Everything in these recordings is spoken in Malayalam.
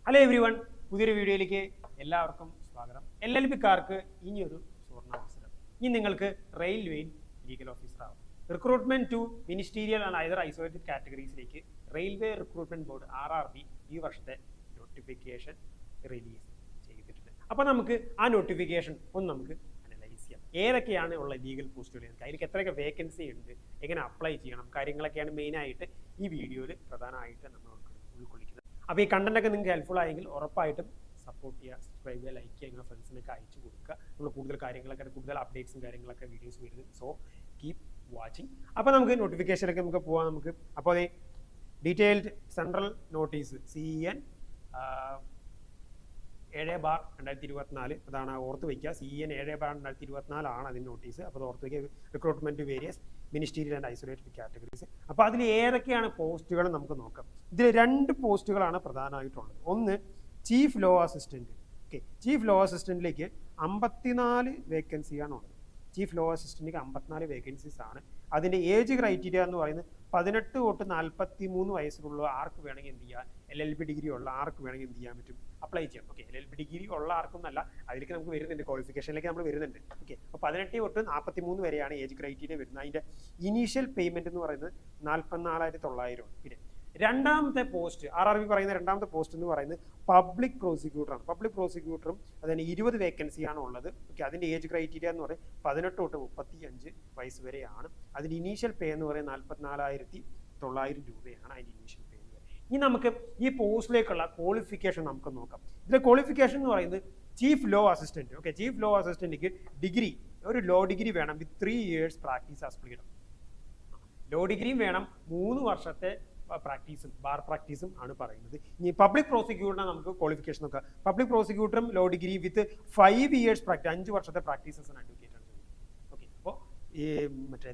ഹലോ എവ്രി വൺ, പുതിയൊരു വീഡിയോയിലേക്ക് എല്ലാവർക്കും സ്വാഗതം. LLB-ക്കാർക്ക് ഇനിയൊരു സുവർണാവസരം. ഇനി നിങ്ങൾക്ക് റെയിൽവേയിൽ ലീഗൽ ഓഫീസർ ആവും. Recruitment to ministerial and either isolated കാറ്റഗറീസിലേക്ക് റെയിൽവേ റിക്രൂട്ട്മെന്റ് ബോർഡ് RRB ഈ വർഷത്തെ നോട്ടിഫിക്കേഷൻ റിലീസ് ചെയ്തിട്ടുണ്ട്. അപ്പോൾ നമുക്ക് ആ നോട്ടിഫിക്കേഷൻ ഒന്ന് നമുക്ക് അനലൈസ് ചെയ്യാം. ഏതൊക്കെയാണ് ഉള്ള ലീഗൽ പോസ്റ്റുകൾ, അതിലേക്ക് എത്രയൊക്കെ വേക്കൻസി ഉണ്ട്, എങ്ങനെ അപ്ലൈ ചെയ്യണം, കാര്യങ്ങളൊക്കെയാണ് മെയിനായിട്ട് ഈ വീഡിയോയിൽ പ്രധാനമായിട്ട് നമ്മൾ ഉൾക്കൊള്ളിക്കുന്നത്. അപ്പോൾ ഈ കണ്ടന്റൊക്കെ നിങ്ങൾക്ക് ഹെൽപ്ഫുൾ ആയെങ്കിൽ ഉറപ്പായിട്ടും സപ്പോർട്ട് ചെയ്യുക, സബ്സ്ക്രൈബ് ചെയ്യുക, ലൈക്ക് ചെയ്യുക, നിങ്ങളുടെ ഫ്രണ്ട്സിനൊക്കെ അയച്ചു കൊടുക്കുക. നമ്മൾ കൂടുതൽ കാര്യങ്ങളൊക്കെ, കൂടുതൽ അപ്ഡേറ്റ്സും കാര്യങ്ങളൊക്കെ വീഡിയോസ് വരുന്നത്. So keep watching. അപ്പോൾ നമുക്ക് നോട്ടിഫിക്കേഷനൊക്കെ നമുക്ക് പോകാം. നമുക്ക് അപ്പോൾ അതേ ഡീറ്റെയിൽഡ് സെൻട്രൽ നോട്ടീസ് CEN 7/2024 അതാണ് ഓർത്ത് വയ്ക്കുക. CEN 7/2024 ആണ് അതിൻ്റെ നോട്ടീസ്. അപ്പോൾ അത് ഓർത്ത് വയ്ക്കുക. Recruitment various ministerial and isolated categories. അപ്പോൾ അതിൽ ഏതൊക്കെയാണ് പോസ്റ്റുകൾ നമുക്ക് നോക്കാം. ഇതിൽ 2 പോസ്റ്റുകളാണ് പ്രധാനമായിട്ടുള്ളത്. ഒന്ന് chief law assistant. Okay, chief law അസിസ്റ്റന്റിലേക്ക് 54 വേക്കൻസിയാണ് ഉള്ളത്. ചീഫ് ലോ അസിസ്റ്റന്റിലേക്ക് 54 വേക്കൻസീസ് ആണ്. അതിൻ്റെ ഏജ് ക്രൈറ്റീരിയ എന്ന് പറയുന്നത് 18 തൊട്ട് 43 വയസ്സിലുള്ള ആർക്ക് വേണമെങ്കിൽ എന്ത് ചെയ്യാം, LLB ഡിഗ്രി ഉള്ള ആർക്ക് വേണമെങ്കിൽ എന്ത് ചെയ്യാൻ പറ്റും, അപ്ലൈ ചെയ്യാം. ഓക്കെ, LLB ഡിഗ്രി ഉള്ള ആർക്കൊന്നല്ല, അതിലേക്ക് നമുക്ക് വരുന്നുണ്ട്, ക്വാളിഫിക്കേഷനിലേക്ക് നമ്മൾ വരുന്നുണ്ട്. ഓക്കെ, അപ്പോൾ 18 തൊട്ട് 43 വരെയാണ് ഏജ് ക്രൈറ്റീരിയ വരുന്നത്. അതിൻ്റെ ഇനീഷ്യൽ പേയ്മെന്റ് എന്ന് പറയുന്നത് 44,900. പിന്നെ രണ്ടാമത്തെ പോസ്റ്റ് RRB പറയുന്ന രണ്ടാമത്തെ പോസ്റ്റ് എന്ന് പറയുന്നത് പബ്ലിക് പ്രോസിക്യൂട്ടറാണ്. പബ്ലിക് പ്രോസിക്യൂട്ടറും അതിന് 20 വേക്കൻസിയാണ് ഉള്ളത്. ഓക്കെ, അതിൻ്റെ ഏജ് ക്രൈറ്റീരിയ എന്ന് പറയുന്നത് 18 തൊട്ട് 35 വയസ്സ് വരെയാണ്. അതിൻ്റെ ഇനീഷ്യൽ പേ എന്ന് പറയുന്നത് 44,900 രൂപയാണ് അതിൻ്റെ ഇനീഷ്യൽ പേ. ഇനി നമുക്ക് ഈ പോസ്റ്റിലേക്കുള്ള ക്വാളിഫിക്കേഷൻ നമുക്ക് നോക്കാം. ഇതിലെ ക്വാളിഫിക്കേഷൻ എന്ന് പറയുന്നത് chief law assistant. Okay, chief law അസിസ്റ്റന്റിക്ക് ഡിഗ്രി, ഒരു ലോ ഡിഗ്രി വേണം with 3 years practice as pleader. Law ഡിഗ്രിയും വേണം, 3 വർഷത്തെ പ്രാക്ടീസും, ബാർ പ്രാക്ടീസും ആണ് പറയുന്നത്. ഇനി പബ്ലിക് പ്രോസിക്യൂട്ടറിനെ നമുക്ക് ക്വാളിഫിക്കേഷൻ നോക്കാം. പബ്ലിക് പ്രോസിക്യൂട്ടറും law degree with 5 years practice, 5 വർഷത്തെ പ്രാക്ടീസസ് അഡ്വക്കേറ്റ് ആണ് ചെയ്യുന്നത്. ഓക്കെ, അപ്പോൾ ഈ മറ്റേ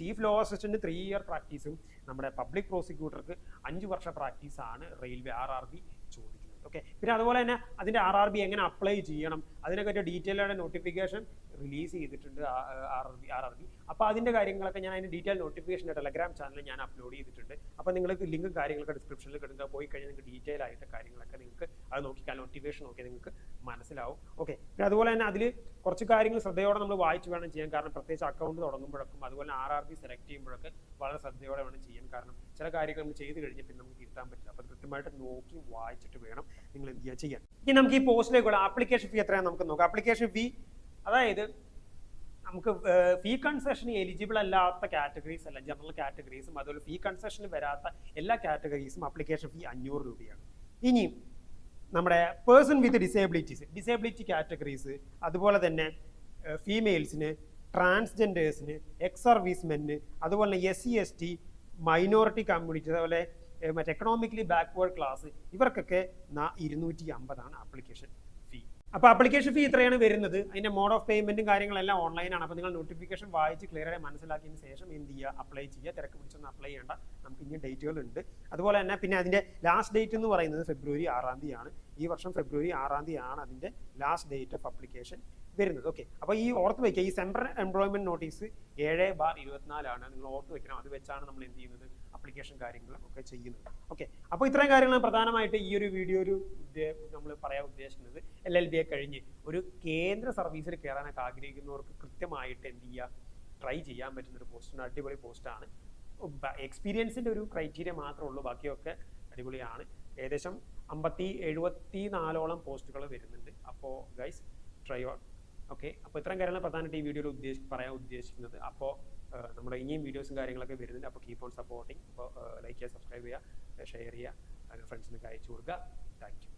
ചീഫ് ലോ അസിസ്റ്റന്റ് 3 year പ്രാക്ടീസും നമ്മുടെ പബ്ലിക് പ്രോസിക്യൂട്ടർക്ക് 5 വർഷ പ്രാക്ടീസാണ് റെയിൽവേ RRB ചോദിക്കുന്നത്. ഓക്കെ, പിന്നെ അതുപോലെ തന്നെ അതിൻ്റെ RRB എങ്ങനെ അപ്ലൈ ചെയ്യണം, അതിനെപ്പറ്റി ഡീറ്റെയിൽഡ് നോട്ടിഫിക്കേഷൻ റിലീസ് ചെയ്തിട്ടുണ്ട് RRB. അപ്പോൾ അതിൻ്റെ കാര്യങ്ങളൊക്കെ ഞാൻ അതിൻ്റെ ഡീറ്റെയിൽ നോട്ടിഫിക്കേഷൻ ടെലഗ്രാം ചാനലിൽ ഞാൻ അപ്ലോഡ് ചെയ്തിട്ടുണ്ട്. അപ്പോൾ നിങ്ങൾക്ക് ലിങ്കും കാര്യങ്ങളൊക്കെ ഡിസ്ക്രിപ്ഷനിൽ കിട്ടുക. പോയി കഴിഞ്ഞാൽ നിങ്ങൾക്ക് ഡീറ്റെയിൽ ആയിട്ട് കാര്യങ്ങളൊക്കെ നിങ്ങൾക്ക് അത് നോക്കിക്കാൻ, നോട്ടിഫിക്കേഷൻ നോക്കിയാൽ നിങ്ങൾക്ക് മനസ്സിലാവും. ഓക്കെ, പിന്നെ അതുപോലെ തന്നെ അതിൽ കുറച്ച് കാര്യങ്ങൾ ശ്രദ്ധയോടെ നമ്മൾ വായിച്ച് വേണം ചെയ്യാൻ. കാരണം പ്രത്യേകിച്ച് അക്കൗണ്ട് തുടങ്ങുമ്പോഴൊക്കും അതുപോലെ RRB സെലക്ട് ചെയ്യുമ്പോഴൊക്കെ വളരെ ശ്രദ്ധയോടെ വേണം ചെയ്യാൻ. കാരണം ചില കാര്യങ്ങൾ നമ്മൾ ചെയ്ത് കഴിഞ്ഞാൽ പിന്നെ നമുക്ക് തിരുത്താൻ പറ്റില്ല. അപ്പോൾ കൃത്യമായിട്ട് നോക്കി വായിച്ചിട്ട് വേണം നിങ്ങൾ എന്ത് ചെയ്യാൻ. ഇനി നമുക്ക് ഈ പോസ്റ്റിലേക്കുള്ള ആപ്ലിക്കേഷൻ ഫീ എത്രയാണ് നമുക്ക് നോക്കാം. ആപ്ലിക്കേഷൻ ഫീ, അതായത് നമുക്ക് ഫീ കൺസെഷന് എലിജിബിൾ അല്ലാത്ത കാറ്റഗറീസ് അല്ല, ജനറൽ കാറ്റഗറീസും അതുപോലെ ഫീ കൺസെഷന് വരാത്ത എല്ലാ കാറ്റഗറീസും ആപ്ലിക്കേഷൻ ഫീ 500 രൂപയാണ്. ഇനി നമ്മുടെ പേഴ്സൺ വിത്ത് ഡിസേബിലിറ്റി കാറ്റഗറീസ്, അതുപോലെ തന്നെ ഫീമെയിൽസിന്, ട്രാൻസ്ജെൻഡേഴ്സിന്, എക്സ് സർവീസ്മെന്, അതുപോലെ SC ST മൈനോറിറ്റി കമ്മ്യൂണിറ്റി, അതുപോലെ മറ്റേ എക്കണോമിക്കലി ബാക്ക്വേർഡ് ക്ലാസ്, ഇവർക്കൊക്കെ 250 ആപ്ലിക്കേഷൻ ഫീ. അപ്പോൾ ആപ്ലിക്കേഷൻ ഫീ ഇത്രയാണ് വരുന്നത്. അതിൻ്റെ മോഡ് ഓഫ് പേയ്മെന്റും കാര്യങ്ങളെല്ലാം ഓൺലൈനാണ്. അപ്പോൾ നിങ്ങൾ നോട്ടിഫിക്കേഷൻ വായിച്ച് ക്ലിയറായി മനസ്സിലാക്കിയതിന് ശേഷം എന്ത് ചെയ്യുക, അപ്ലൈ ചെയ്യുക. തിരക്ക് പിടിച്ചൊന്നും അപ്ലൈ ചെയ്യേണ്ട, നമുക്ക് ഇനി ഡേറ്റുകളുണ്ട്. അതുപോലെ തന്നെ പിന്നെ അതിൻ്റെ ലാസ്റ്റ് ഡേറ്റ് എന്ന് പറയുന്നത് February 6 ആണ്. ഈ വർഷം February 6 ആണ് അതിൻ്റെ ലാസ്റ്റ് ഡേറ്റ് ഓഫ് അപ്ലിക്കേഷൻ വരുന്നത്. ഓക്കെ, അപ്പോൾ ഈ ഓർത്ത് വയ്ക്കുക, ഈ സെൻട്രൽ എംപ്ലോയ്മെന്റ് നോട്ടീസ് 7/24 ആണ്. നിങ്ങൾ ഓർത്ത് വെക്കണം. അത് വെച്ചാണ് നമ്മൾ എന്ത് ചെയ്യുന്നത്, അപ്ലിക്കേഷൻ കാര്യങ്ങളും ഒക്കെ ചെയ്യുന്നത്. ഓക്കെ, അപ്പോൾ ഇത്രയും കാര്യങ്ങളാണ് പ്രധാനമായിട്ട് ഈ ഒരു വീഡിയോ നമ്മൾ പറയാൻ ഉദ്ദേശിക്കുന്നത്. LLB കഴിഞ്ഞ് ഒരു കേന്ദ്ര സർവീസിൽ കയറാനൊക്കെ ആഗ്രഹിക്കുന്നവർക്ക് കൃത്യമായിട്ട് എന്ത് ചെയ്യുക, ട്രൈ ചെയ്യാൻ പറ്റുന്ന ഒരു പോസ്റ്റാണ്. അടിപൊളി പോസ്റ്റാണ്. എക്സ്പീരിയൻസിൻ്റെ ഒരു ക്രൈറ്റീരിയ മാത്രമേ ഉള്ളൂ, ബാക്കിയൊക്കെ അടിപൊളിയാണ്. ഏകദേശം 74 പോസ്റ്റുകൾ വരുന്നുണ്ട്. അപ്പോൾ ഗൈസ്, ട്രൈ ഓൺ. ഓക്കെ, അപ്പോൾ ഇത്രയും കാര്യങ്ങൾ പ്രധാനമായിട്ട് ഈ വീഡിയോയിൽ പറയാൻ ഉദ്ദേശിക്കുന്നത്. അപ്പോൾ നമ്മുടെ ഇനിയും വീഡിയോസും കാര്യങ്ങളൊക്കെ വരുന്നുണ്ട്. അപ്പോൾ കീപ്പ് ഓൺ സപ്പോർട്ടിങ്. അപ്പോൾ ലൈക്ക് ചെയ്യുക, സബ്സ്ക്രൈബ് ചെയ്യുക, ഷെയർ ചെയ്യുക, ഫ്രണ്ട്സിനൊക്കെ അയച്ചു കൊടുക്കുക. Thank you.